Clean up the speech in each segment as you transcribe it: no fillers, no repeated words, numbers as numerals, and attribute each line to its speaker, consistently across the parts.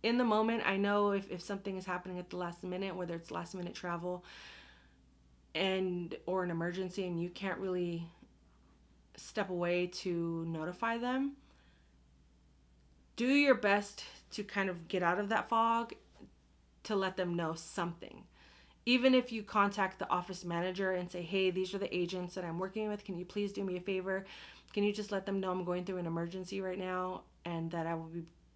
Speaker 1: in the moment, I know if something is happening at the last minute, whether it's last minute travel or an emergency, and you can't really step away to notify them, do your best to kind of get out of that fog, to let them know something. Even if you contact the office manager and say, hey, these are the agents that I'm working with, can you please do me a favor? Can you just let them know I'm going through an emergency right now, and that I will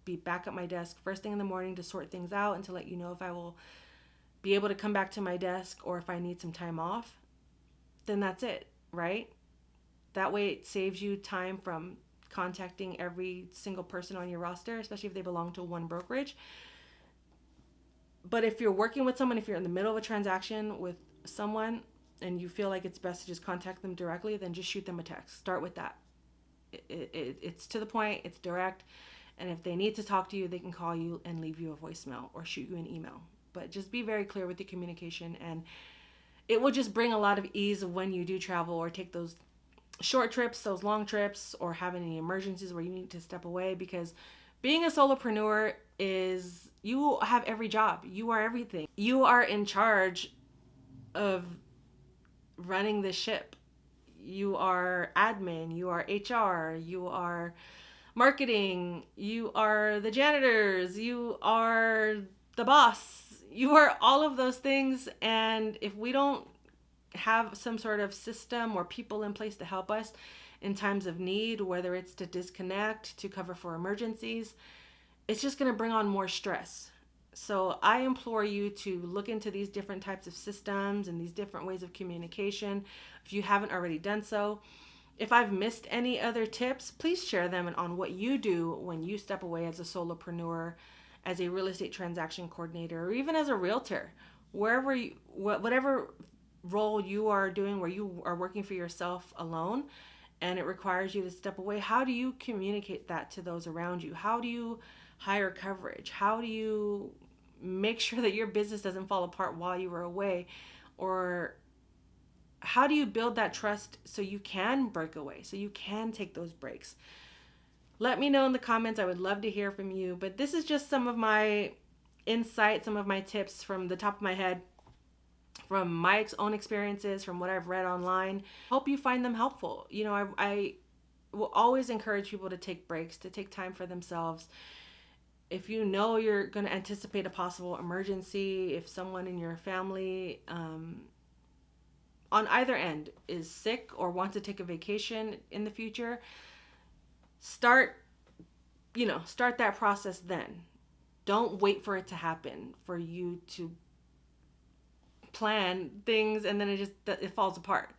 Speaker 1: be back at my desk first thing in the morning to sort things out, and to let you know if I will be able to come back to my desk or if I need some time off. Then that's it, right? That way it saves you time from contacting every single person on your roster, especially if they belong to one brokerage. But if you're working with someone, if you're in the middle of a transaction with someone and you feel like it's best to just contact them directly, then just shoot them a text. Start with that. It's to the point, it's direct, and if they need to talk to you, they can call you and leave you a voicemail or shoot you an email. But just be very clear with your communication, and it will just bring a lot of ease when you do travel or take those short trips, those long trips, or have any emergencies where you need to step away. Because being a solopreneur is, you have every job. You are everything. You are in charge of running the ship. You are admin, you are HR, you are marketing, you are the janitors, you are the boss. You are all of those things, and if we don't have some sort of system or people in place to help us in times of need, whether it's to disconnect, to cover for emergencies, it's just going to bring on more stress. So I implore you to look into these different types of systems and these different ways of communication if you haven't already done so. If I've missed any other tips, please share them on what you do when you step away as a solopreneur, as a real estate transaction coordinator, or even as a realtor. Wherever you, whatever role you are doing where you are working for yourself alone and it requires you to step away, how do you communicate that to those around you? How do you hire coverage? How do you make sure that your business doesn't fall apart while you were away? Or how do you build that trust so you can break away, so you can take those breaks? Let me know in the comments. I would love to hear from you. But this is just some of my insights, some of my tips from the top of my head, from my own experiences, from what I've read online. Hope you find them helpful. You know, I will always encourage people to take breaks, to take time for themselves. If you know you're going to anticipate a possible emergency, if someone in your family on either end is sick or wants to take a vacation in the future, start that process then. Don't wait for it to happen for you to plan things and then it falls apart.